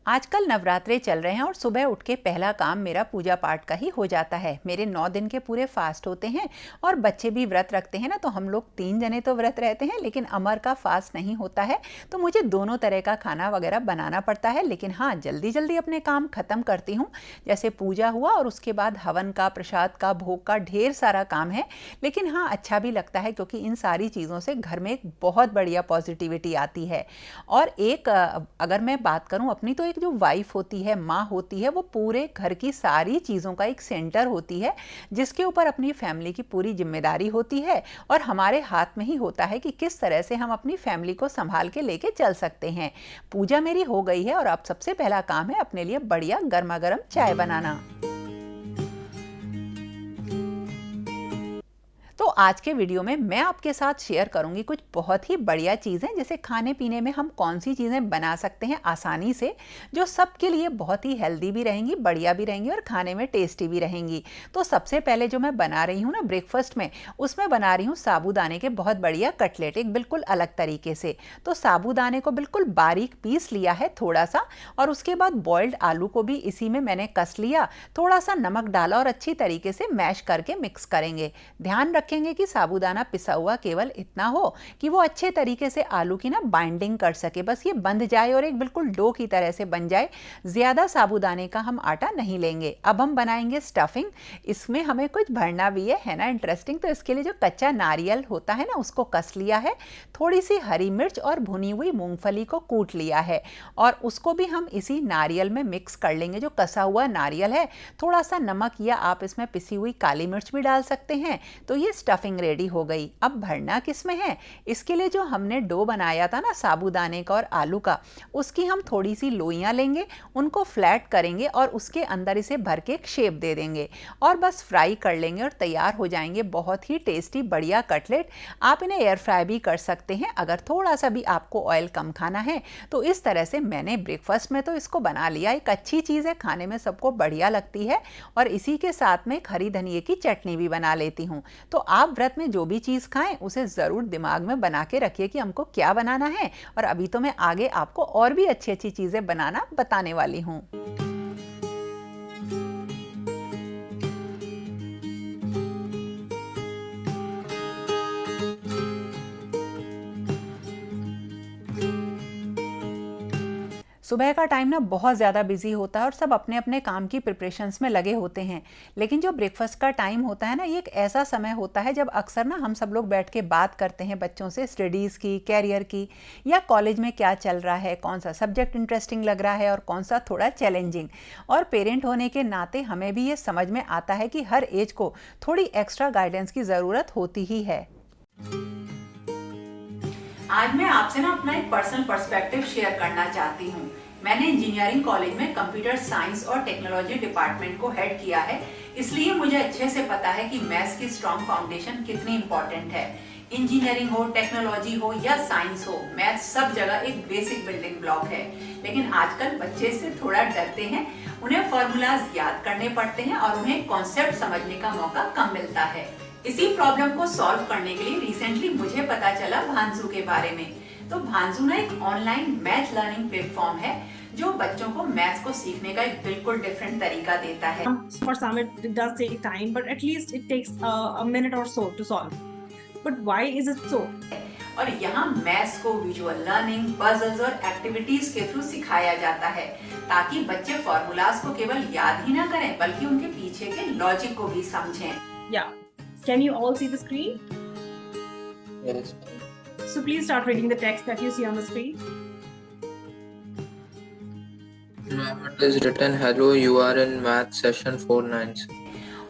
आजकल नवरात्रे चल रहे हैं और सुबह उठ के पहला काम मेरा पूजा पाठ का ही हो जाता है। मेरे 9 दिन के पूरे फास्ट होते हैं और बच्चे भी व्रत रखते हैं ना, तो हम लोग 3 जने तो व्रत रहते हैं, लेकिन अमर का फास्ट नहीं होता है। तो मुझे दोनों तरह का खाना वगैरह बनाना पड़ता है, लेकिन हाँ, जल्दी जल्दी अपने काम खत्म करती हूँ। जैसे पूजा हुआ और उसके बाद हवन का, प्रसाद का, भोग का ढेर सारा काम है। लेकिन हाँ, अच्छा भी लगता है क्योंकि इन सारी चीज़ों से घर में एक बहुत बढ़िया पॉजिटिविटी आती है। और एक अगर मैं बात करूँ अपनी, तो एक जो वाइफ होती है, माँ होती है, वो पूरे घर की सारी चीज़ों का एक सेंटर होती है, जिसके ऊपर अपनी फैमिली की पूरी जिम्मेदारी होती है। और हमारे हाथ में ही होता है कि किस तरह से हम अपनी फैमिली को संभाल के लेके चल सकते हैं। पूजा मेरी हो गई है और अब सबसे पहला काम है अपने लिए बढ़िया गर्मा गर्म चाय बनाना। तो आज के वीडियो में मैं आपके साथ शेयर करूंगी कुछ बहुत ही बढ़िया चीज़ें, जैसे खाने पीने में हम कौन सी चीज़ें बना सकते हैं आसानी से, जो सबके लिए बहुत ही हेल्दी भी रहेंगी, बढ़िया भी रहेंगी और खाने में टेस्टी भी रहेंगी। तो सबसे पहले जो मैं बना रही हूँ ना ब्रेकफास्ट में, उसमें बना रही हूँ साबूदाने के बहुत बढ़िया कटलेट, एक बिल्कुल अलग तरीके से। तो साबूदाने को बिल्कुल बारीक पीस लिया है थोड़ा सा, और उसके बाद बॉइल्ड आलू को भी इसी में मैंने कस लिया, थोड़ा सा नमक डाला और अच्छी तरीके से मैश करके मिक्स करेंगे। ध्यान रखेंगे कि साबूदाना पिसा हुआ केवल इतना हो कि वो अच्छे तरीके से आलू की ना बाइंडिंग कर सके, बस ये बंध जाए और एक बिल्कुल डो की तरह से बन जाए। ज्यादा साबूदाने का हम आटा नहीं लेंगे। अब हम बनाएंगे स्टफिंग। इसमें हमें कुछ भरना भी है ना इंटरेस्टिंग। तो इसके लिए जो कच्चा नारियल होता है ना, उसको कस लिया है, थोड़ी सी हरी मिर्च और भुनी हुई मूंगफली को कूट लिया है, और उसको भी हम इसी नारियल में मिक्स कर लेंगे। जो कसा हुआ नारियल है, थोड़ा सा नमक या आप इसमें पिसी हुई काली मिर्च भी डाल सकते हैं। तो ये स्टफिंग रेडी हो गई। अब भरना किस में है? इसके लिए जो हमने डो बनाया था ना साबूदाने का और आलू का, उसकी हम थोड़ी सी लोइयां लेंगे, उनको फ्लैट करेंगे और उसके अंदर इसे भर के एक शेप दे देंगे और बस फ्राई कर लेंगे और तैयार हो जाएंगे बहुत ही टेस्टी बढ़िया कटलेट। आप इन्हें एयर फ्राई भी कर सकते हैं अगर थोड़ा सा भी आपको ऑयल कम खाना है। तो इस तरह से मैंने ब्रेकफास्ट में तो इसको बना लिया। एक अच्छी चीज़ है, खाने में सबको बढ़िया लगती है। और इसी के साथ में हरी धनिए की चटनी भी बना लेती हूँ। तो आप व्रत में जो भी चीज़ खाएं, उसे ज़रूर दिमाग में बना के रखिए कि हमको क्या बनाना है। और अभी तो मैं आगे आपको और भी अच्छी अच्छी चीज़ें बनाना बताने वाली हूँ। सुबह का टाइम ना बहुत ज़्यादा बिजी होता है और सब अपने अपने काम की प्रिपरेशंस में लगे होते हैं। लेकिन जो ब्रेकफास्ट का टाइम होता है ना, ये एक ऐसा समय होता है जब अक्सर ना हम सब लोग बैठ के बात करते हैं बच्चों से स्टडीज़ की, कैरियर की, या कॉलेज में क्या चल रहा है, कौन सा सब्जेक्ट इंटरेस्टिंग लग रहा है और कौन सा थोड़ा चैलेंजिंग। और पेरेंट होने के नाते हमें भी ये समझ में आता है कि हर एज को थोड़ी एक्स्ट्रा गाइडेंस की ज़रूरत होती ही है। आज मैं आपसे ना अपना एक पर्सनल पर्सपेक्टिव शेयर करना चाहती हूँ। मैंने इंजीनियरिंग कॉलेज में कंप्यूटर साइंस और टेक्नोलॉजी डिपार्टमेंट को हेड किया है, इसलिए मुझे अच्छे से पता है कि मैथ्स की स्ट्रॉन्ग फाउंडेशन कितनी इंपॉर्टेंट है। इंजीनियरिंग हो, टेक्नोलॉजी हो या साइंस हो, मैथ्स सब जगह एक बेसिक बिल्डिंग ब्लॉक है। लेकिन आजकल बच्चे इससे थोड़ा डरते हैं, उन्हें फॉर्मूलाज याद करने पड़ते हैं और उन्हें कॉन्सेप्ट समझने का मौका कम मिलता है। इसी प्रॉब्लम को सॉल्व करने के लिए रिसेंटली मुझे पता चला भांजू के बारे में। तो भांजू ना एक ऑनलाइन मैथ लर्निंग प्लेटफॉर्म है जो बच्चों को मैथ्स को सीखने का एक बिल्कुल डिफरेंट तरीका देता है। For some it does take time, but at least it takes a minute or so to solve. But why is it so? और यहाँ मैथ्स को विजुअल लर्निंग, पजल्स और एक्टिविटीज के थ्रू सिखाया जाता है, ताकि बच्चे फॉर्मूलाज को केवल याद ही ना करें बल्कि उनके पीछे के लॉजिक को भी समझें। Yeah. Can you all see the screen? Yes. So please start reading the text that you see on the screen. It is written, hello, you are in math session 496.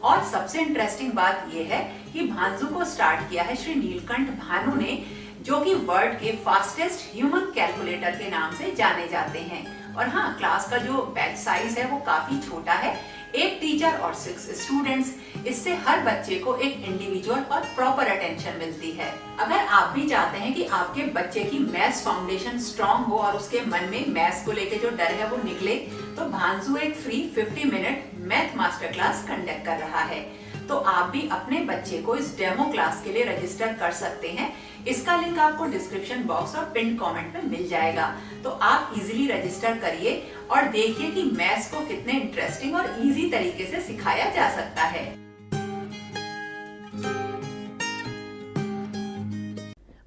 और सबसे इंटरेस्टिंग बात यह है कि भांजू को स्टार्ट किया है श्री नीलकंठ भानु ने, जो कि वर्ल्ड के फास्टेस्ट ह्यूमन कैलकुलेटर के नाम से जाने जाते हैं। और हाँ, क्लास का जो बैच साइज है वो काफी छोटा है, 1 टीचर और 6 स्टूडेंट्स। इससे हर बच्चे को एक इंडिविजुअल और प्रॉपर अटेंशन मिलती है। अगर आप भी चाहते हैं कि आपके बच्चे की मैथ्स फाउंडेशन स्ट्रॉन्ग हो और उसके मन में मैथ्स को लेके जो डर है वो निकले, तो भांजू एक free 50 minute math master class conduct कर रहा है। तो आप भी अपने बच्चे को इस डेमो क्लास के लिए रजिस्टर कर सकते हैं। इसका लिंक आपको डिस्क्रिप्शन बॉक्स और पिन कमेंट में मिल जाएगा। तो आप इजीली रजिस्टर करिए और देखिए कि मैथ्स को कितने इंटरेस्टिंग और इजी तरीके से सिखाया जा सकता है।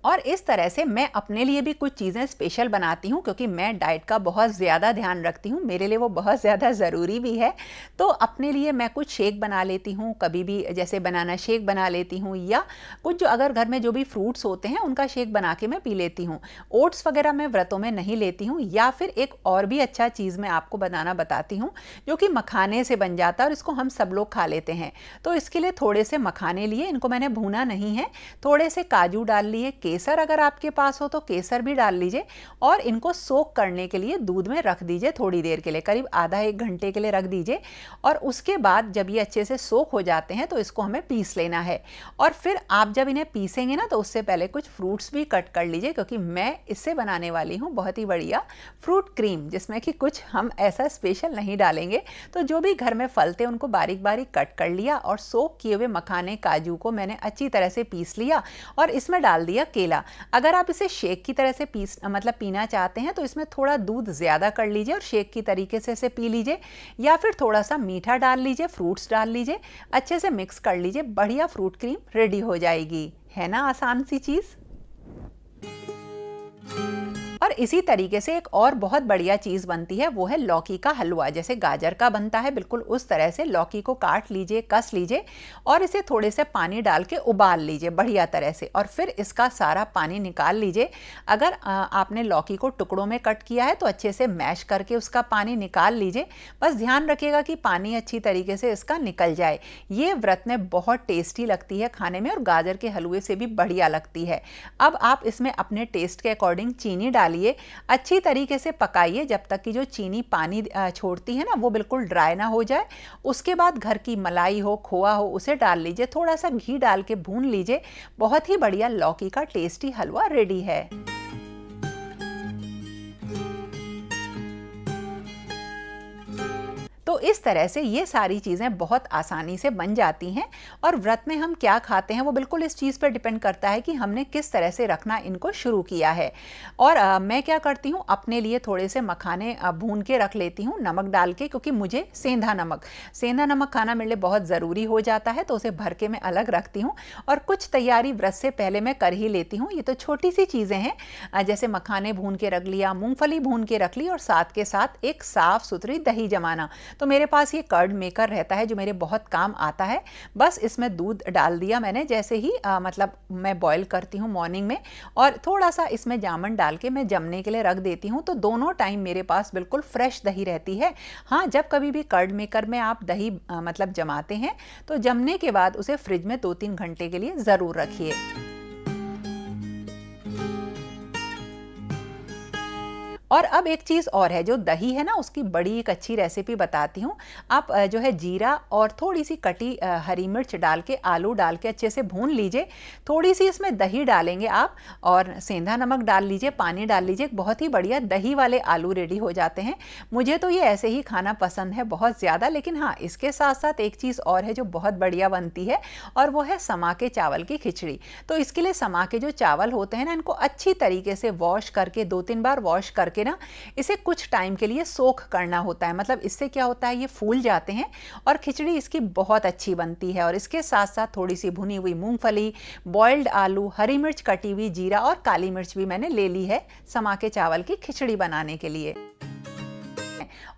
और इस तरह से मैं अपने लिए भी कुछ चीज़ें स्पेशल बनाती हूँ, क्योंकि मैं डाइट का बहुत ज़्यादा ध्यान रखती हूँ, मेरे लिए वो बहुत ज़्यादा ज़रूरी भी है। तो अपने लिए मैं कुछ शेक बना लेती हूँ, कभी भी जैसे बनाना शेक बना लेती हूँ, या कुछ जो अगर घर में जो भी फ्रूट्स होते हैं उनका शेक बना के मैं पी लेती हूँ। ओट्स वगैरह मैं व्रतों में नहीं लेती हूँ। या फिर एक और भी अच्छा चीज़ मैं आपको बनाना बताती हूँ, जो कि मखाने से बन जाता है और इसको हम सब लोग खा लेते हैं। तो इसके लिए थोड़े से मखाने लिए, इनको मैंने भूना नहीं है, थोड़े से काजू डाल लिए, केसर अगर आपके पास हो तो केसर भी डाल लीजिए, और इनको सोक करने के लिए दूध में रख दीजिए थोड़ी देर के लिए, करीब आधा एक घंटे के लिए रख दीजिए। और उसके बाद जब ये अच्छे से सोक हो जाते हैं तो इसको हमें पीस लेना है। और फिर आप जब इन्हें पीसेंगे ना, तो उससे पहले कुछ फ्रूट्स भी कट कर लीजिए, क्योंकि मैं इससे बनाने वाली हूँ बहुत ही बढ़िया फ्रूट क्रीम, जिसमें कि कुछ हम ऐसा स्पेशल नहीं डालेंगे। तो जो भी घर में फल थे उनको बारीक बारीक कट कर लिया, और सोक किए हुए मखाने काजू को मैंने अच्छी तरह से पीस लिया, और इसमें डाल दिया केला। अगर आप इसे शेक की तरह से पीना चाहते हैं तो इसमें थोड़ा दूध ज़्यादा कर लीजिए और शेक की तरीके से इसे पी लीजिए, या फिर थोड़ा सा मीठा डाल लीजिए, फ्रूट्स डाल लीजिए, अच्छे से मिक्स कर लीजिए, बढ़िया फ्रूट क्रीम रेडी हो जाएगी। है ना आसान सी चीज़। और इसी तरीके से एक और बहुत बढ़िया चीज़ बनती है, वो है लौकी का हलवा। जैसे गाजर का बनता है बिल्कुल उस तरह से लौकी को काट लीजिए, कस लीजिए, और इसे थोड़े से पानी डाल के उबाल लीजिए बढ़िया तरह से, और फिर इसका सारा पानी निकाल लीजिए। अगर आपने लौकी को टुकड़ों में कट किया है तो अच्छे से मैश करके उसका पानी निकाल लीजिए। बस ध्यान रखिएगा कि पानी अच्छी तरीके से इसका निकल जाए। ये व्रत में बहुत टेस्टी लगती है खाने में, और गाजर के हलवे से भी बढ़िया लगती है। अब आप इसमें अपने टेस्ट के अकॉर्डिंग चीनी डालिए, अच्छी तरीके से पकाइए जब तक कि जो चीनी पानी छोड़ती है ना, वो बिल्कुल ड्राई ना हो जाए। उसके बाद घर की मलाई हो, खोआ हो, उसे डाल लीजिए, थोड़ा सा घी डाल के भून लीजिए। बहुत ही बढ़िया लौकी का टेस्टी हलवा रेडी है। तो इस तरह से ये सारी चीज़ें बहुत आसानी से बन जाती हैं। और व्रत में हम क्या खाते हैं वो बिल्कुल इस चीज़ पर डिपेंड करता है कि हमने किस तरह से रखना इनको शुरू किया है। और मैं क्या करती हूँ, अपने लिए थोड़े से मखाने भून के रख लेती हूँ नमक डाल के, क्योंकि मुझे सेंधा नमक खाना मेरे लिए बहुत ज़रूरी हो जाता है, तो उसे भर के मैं अलग रखती हूँ। और कुछ तैयारी व्रत से पहले मैं कर ही लेती हूँ। ये तो छोटी सी चीज़ें हैं, जैसे मखाने भून के रख लिया, मूँगफली भून के रख ली, और साथ के साथ एक साफ़ सुथरी दही जमाना। तो मेरे पास ये कर्ड मेकर रहता है जो मेरे बहुत काम आता है। बस इसमें दूध डाल दिया मैंने, जैसे ही मतलब मैं बॉईल करती हूँ मॉर्निंग में, और थोड़ा सा इसमें जामन डाल के मैं जमने के लिए रख देती हूँ। तो दोनों टाइम मेरे पास बिल्कुल फ्रेश दही रहती है। हाँ, जब कभी भी कर्ड मेकर में आप दही मतलब जमाते हैं तो जमने के बाद उसे फ्रिज में 2-3 घंटे के लिए ज़रूर रखिए। और अब एक चीज़ और है, जो दही है ना, उसकी बड़ी एक अच्छी रेसिपी बताती हूँ। आप जो है जीरा और थोड़ी सी कटी हरी मिर्च डाल के, आलू डाल के अच्छे से भून लीजिए। थोड़ी सी इसमें दही डालेंगे आप, और सेंधा नमक डाल लीजिए, पानी डाल लीजिए। बहुत ही बढ़िया दही वाले आलू रेडी हो जाते हैं। मुझे तो ये ऐसे ही खाना पसंद है बहुत ज़्यादा। लेकिन हाँ, इसके साथ साथ एक चीज़ और है जो बहुत बढ़िया बनती है, और वो है समा के चावल की खिचड़ी। तो इसके लिए समा के जो चावल होते हैं ना, इनको अच्छी तरीके से वॉश करके, 2-3 बार वॉश करके ना, इसे कुछ टाइम के लिए सोख करना होता है। मतलब इससे क्या होता है, ये फूल जाते हैं और खिचड़ी इसकी बहुत अच्छी बनती है। और इसके साथ साथ थोड़ी सी भुनी हुई मूंगफली, बॉइल्ड आलू, हरी मिर्च कटी हुई, जीरा और काली मिर्च भी मैंने ले ली है समा के चावल की खिचड़ी बनाने के लिए।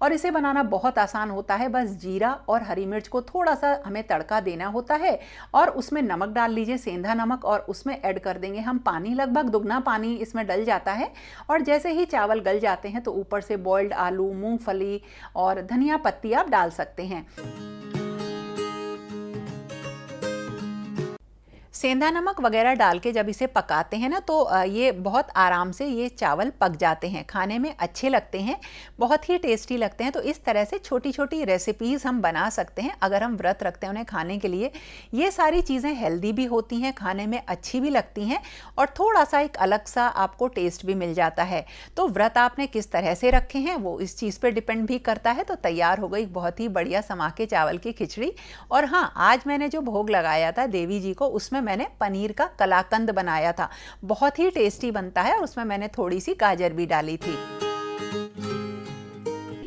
और इसे बनाना बहुत आसान होता है। बस जीरा और हरी मिर्च को थोड़ा सा हमें तड़का देना होता है, और उसमें नमक डाल लीजिए, सेंधा नमक, और उसमें ऐड कर देंगे हम पानी। लगभग दुगना पानी इसमें डल जाता है। और जैसे ही चावल गल जाते हैं तो ऊपर से बॉइल्ड आलू, मूंगफली और धनिया पत्ती आप डाल सकते हैं। सेंधा नमक वगैरह डाल के जब इसे पकाते हैं ना तो ये बहुत आराम से ये चावल पक जाते हैं, खाने में अच्छे लगते हैं, बहुत ही टेस्टी लगते हैं। तो इस तरह से छोटी छोटी रेसिपीज़ हम बना सकते हैं अगर हम व्रत रखते हैं उन्हें खाने के लिए। ये सारी चीज़ें हेल्दी भी होती हैं, खाने में अच्छी भी लगती हैं और थोड़ा सा एक अलग सा आपको टेस्ट भी मिल जाता है। तो व्रत आपने किस तरह से रखे हैं वो इस चीज़ पर डिपेंड भी करता है। तो तैयार हो गई बहुत ही बढ़िया समा के चावल की खिचड़ी। और हाँ, आज मैंने जो भोग लगाया था देवी जी को उसमें मैंने पनीर का कलाकंद बनाया था, बहुत ही टेस्टी बनता है और उसमें मैंने थोड़ी सी गाजर भी डाली थी।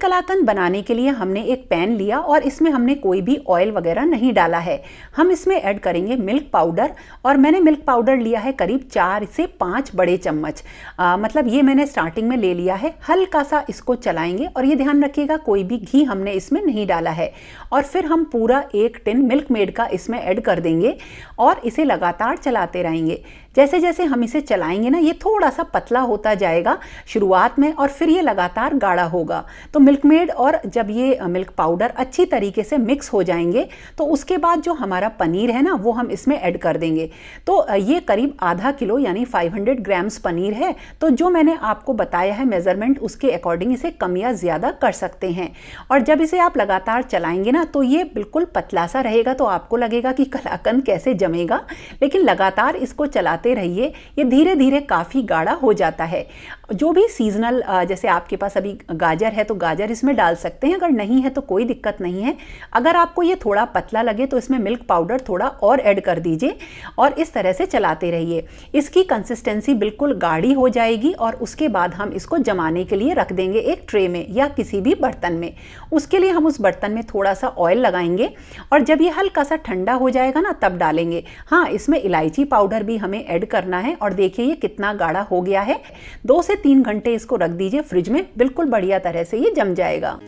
कलाकंद बनाने के लिए हमने एक पैन लिया और इसमें हमने कोई भी ऑयल वगैरह नहीं डाला है। हम इसमें ऐड करेंगे मिल्क पाउडर और मैंने मिल्क पाउडर लिया है करीब 4 से 5 बड़े चम्मच, मतलब ये मैंने स्टार्टिंग में ले लिया है। हल्का सा इसको चलाएंगे और ये ध्यान रखिएगा कोई भी घी हमने इसमें नहीं डाला है। और फिर हम पूरा 1 टिन मिल्क मेड का इसमें ऐड कर देंगे और इसे लगातार चलाते रहेंगे। जैसे जैसे हम इसे चलाएंगे ना ये थोड़ा सा पतला होता जाएगा शुरुआत में और फिर ये लगातार गाढ़ा होगा। तो मिल्क मेड और जब ये मिल्क पाउडर अच्छी तरीके से मिक्स हो जाएंगे तो उसके बाद जो हमारा पनीर है ना वो हम इसमें ऐड कर देंगे। तो ये करीब आधा किलो यानी 500 ग्राम्स पनीर है। तो जो मैंने आपको बताया है मेजरमेंट उसके अकॉर्डिंग इसे कम या ज़्यादा कर सकते हैं। और जब इसे आप लगातार चलाएंगे ना तो ये बिल्कुल पतला सा रहेगा। तो आपको लगेगा कि कलाकंद कैसे जमेगा, लेकिन लगातार इसको चलाते रहिए, ये धीरे धीरे काफ़ी गाढ़ा हो जाता है। जो भी सीजनल जैसे आपके पास अभी गाजर है तो गाजर इसमें डाल सकते हैं, अगर नहीं है तो कोई दिक्कत नहीं है। अगर आपको ये थोड़ा पतला लगे तो इसमें मिल्क पाउडर थोड़ा और ऐड कर दीजिए और इस तरह से चलाते रहिए। इसकी कंसिस्टेंसी बिल्कुल गाढ़ी हो जाएगी और उसके बाद हम इसको जमाने के लिए रख देंगे एक ट्रे में या किसी भी बर्तन में। उसके लिए हम उस बर्तन में थोड़ा सा ऑयल लगाएंगे और जब ये हल्का सा ठंडा हो जाएगा ना तब डालेंगे। हाँ, इसमें इलायची पाउडर भी हमें ऐड करना है। और देखिए ये कितना गाढ़ा हो गया है। 2 से 3 घंटे इसको रख दीजिए फ्रिज में, बिल्कुल बढ़िया तरह से ये जम जाएगा।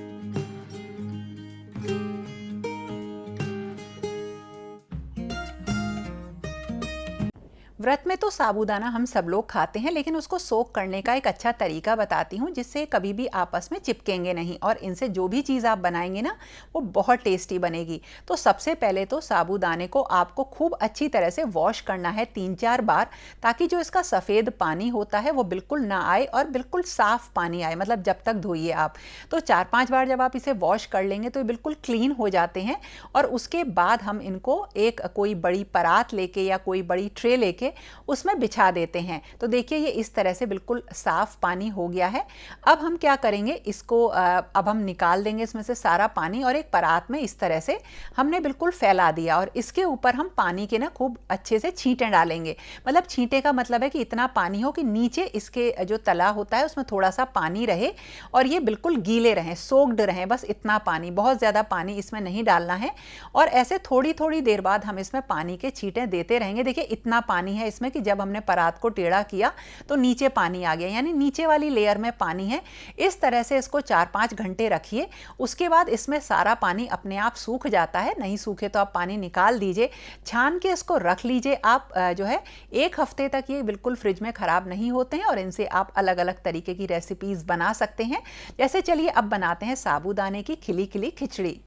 व्रत में तो साबूदाना हम सब लोग खाते हैं, लेकिन उसको सोक करने का एक अच्छा तरीका बताती हूँ जिससे कभी भी आपस में चिपकेंगे नहीं और इनसे जो भी चीज़ आप बनाएंगे ना वो बहुत टेस्टी बनेगी। तो सबसे पहले तो साबूदाने को आपको खूब अच्छी तरह से वॉश करना है 3-4 बार, ताकि जो इसका सफ़ेद पानी होता है वो बिल्कुल ना आए और बिल्कुल साफ़ पानी आए, मतलब जब तक धोइए आप। तो 4-5 बार जब आप इसे वॉश कर लेंगे तो ये बिल्कुल क्लीन हो जाते हैं। और उसके बाद हम इनको एक कोई बड़ी परात लेके या कोई बड़ी ट्रे लेके उसमें बिछा देते हैं। तो देखिए ये इस तरह से बिल्कुल साफ पानी हो गया है। अब हम क्या करेंगे, इसको अब हम निकाल देंगे इसमें से सारा पानी और एक परात में इस तरह से हमने बिल्कुल फैला दिया और इसके ऊपर हम पानी के ना खूब अच्छे से छींटे डालेंगे। मतलब छींटे का मतलब है कि इतना पानी हो कि नीचे इसके जो तला होता है उसमें थोड़ा सा पानी रहे और ये बिल्कुल गीले रहें, सोक्ड रहें, बस इतना पानी, बहुत ज़्यादा पानी इसमें नहीं डालना है। और ऐसे थोड़ी थोड़ी देर बाद हम इसमें पानी के छींटे देते रहेंगे। देखिए इतना पानी है इसमें कि जब हमने परात को टेढ़ा किया तो नीचे पानी आ गया, यानी नीचे वाली लेयर में पानी है। इस तरह से इसको 4-5 घंटे रखिए। उसके बाद इसमें सारा पानी अपने आप सूख जाता है, नहीं सूखे तो आप पानी निकाल दीजिए, छान के इसको रख लीजिए। आप जो है 1 हफ्ते तक ये बिल्कुल फ्रिज में ख़राब नहीं होते हैं और इनसे आप अलग अलग तरीके की रेसिपीज़ बना सकते हैं। जैसे चलिए अब बनाते हैं साबूदाने की खिली खिली खिचड़ी।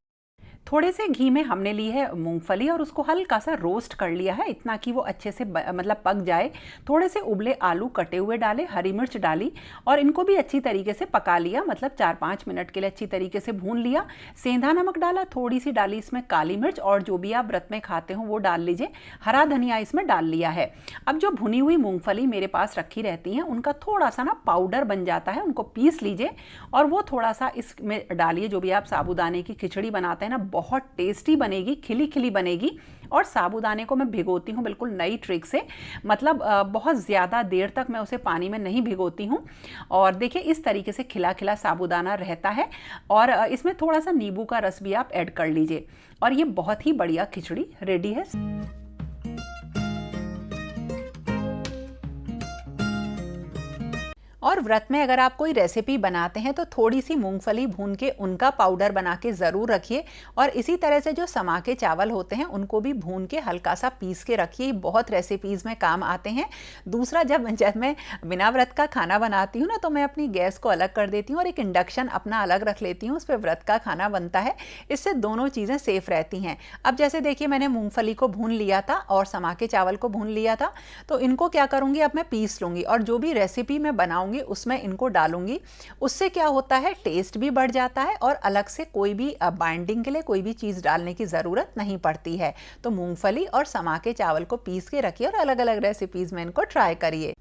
थोड़े से घी में हमने ली है मूंगफली और उसको हल्का सा रोस्ट कर लिया है, इतना कि वो अच्छे से मतलब पक जाए। थोड़े से उबले आलू कटे हुए डाले, हरी मिर्च डाली और इनको भी अच्छी तरीके से पका लिया, मतलब 4-5 मिनट के लिए अच्छी तरीके से भून लिया। सेंधा नमक डाला, थोड़ी सी डाली इसमें काली मिर्च और जो भी आप व्रत में खाते हो वो डाल लीजिए। हरा धनिया इसमें डाल लिया है। अब जो भुनी हुई मूँगफली मेरे पास रखी रहती हैं उनका थोड़ा सा ना पाउडर बन जाता है, उनको पीस लीजिए और वो थोड़ा सा इसमें डालिए। जो भी आप साबूदाने की खिचड़ी बनाते हैं ना बहुत टेस्टी बनेगी, खिली खिली बनेगी। और साबूदाने को मैं भिगोती हूँ बिल्कुल नई ट्रिक से, मतलब बहुत ज़्यादा देर तक मैं उसे पानी में नहीं भिगोती हूँ। और देखिए इस तरीके से खिला खिला साबूदाना रहता है और इसमें थोड़ा सा नींबू का रस भी आप ऐड कर लीजिए और ये बहुत ही बढ़िया खिचड़ी रेडी है। और व्रत में अगर आप कोई रेसिपी बनाते हैं तो थोड़ी सी मूंगफली भून के उनका पाउडर बना के ज़रूर रखिए, और इसी तरह से जो समा के चावल होते हैं उनको भी भून के हल्का सा पीस के रखिए, बहुत रेसिपीज़ में काम आते हैं। दूसरा, जब मैं बिना व्रत का खाना बनाती हूँ ना, तो मैं अपनी गैस को अलग कर देती हूँ और एक इंडक्शन अपना अलग रख लेती हूँ, उस पर व्रत का खाना बनता है। इससे दोनों चीज़ें सेफ रहती हैं। अब जैसे देखिए, मैंने मूंगफली को भून लिया था और समा के चावल को भून लिया था, तो इनको क्या करूँगी, अब मैं पीस लूँगी और जो भी रेसिपी मैं बनाऊँगी उसमें इनको डालूँगी। उससे क्या होता है, टेस्ट भी बढ़ जाता है और अलग से कोई भी बाइंडिंग के लिए कोई भी चीज़ डालने की ज़रूरत नहीं पड़ती है। तो मूंगफली और समा के चावल को पीस के रखिए और अलग अलग रेसिपीज़ में इनको ट्राई करिए।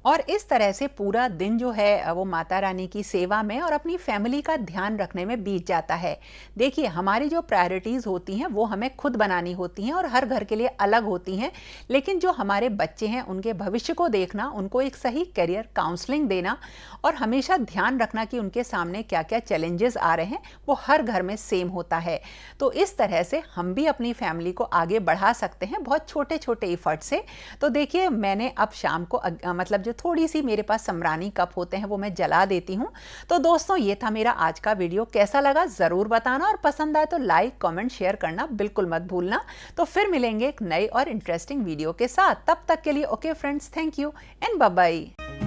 और इस तरह से पूरा दिन जो है वो माता रानी की सेवा में और अपनी फैमिली का ध्यान रखने में बीत जाता है। देखिए, हमारी जो प्रायोरिटीज़ होती हैं वो हमें खुद बनानी होती हैं और हर घर के लिए अलग होती हैं, लेकिन जो हमारे बच्चे हैं उनके भविष्य को देखना, उनको एक सही करियर काउंसलिंग देना और हमेशा ध्यान रखना कि उनके सामने क्या क्या चैलेंजेस आ रहे हैं, वो हर घर में सेम होता है। तो इस तरह से हम भी अपनी फैमिली को आगे बढ़ा सकते हैं बहुत छोटे छोटे एफर्ट से। तो देखिए, मैंने अब शाम को मतलब जो थोड़ी सी मेरे पास समरानी कप होते हैं वो मैं जला देती हूँ। तो दोस्तों, ये था मेरा आज का वीडियो। कैसा लगा ज़रूर बताना, और पसंद आए तो लाइक कमेंट शेयर करना बिल्कुल मत भूलना। तो फिर मिलेंगे एक नए और इंटरेस्टिंग वीडियो के साथ। तब तक के लिए okay friends, thank you and bye bye.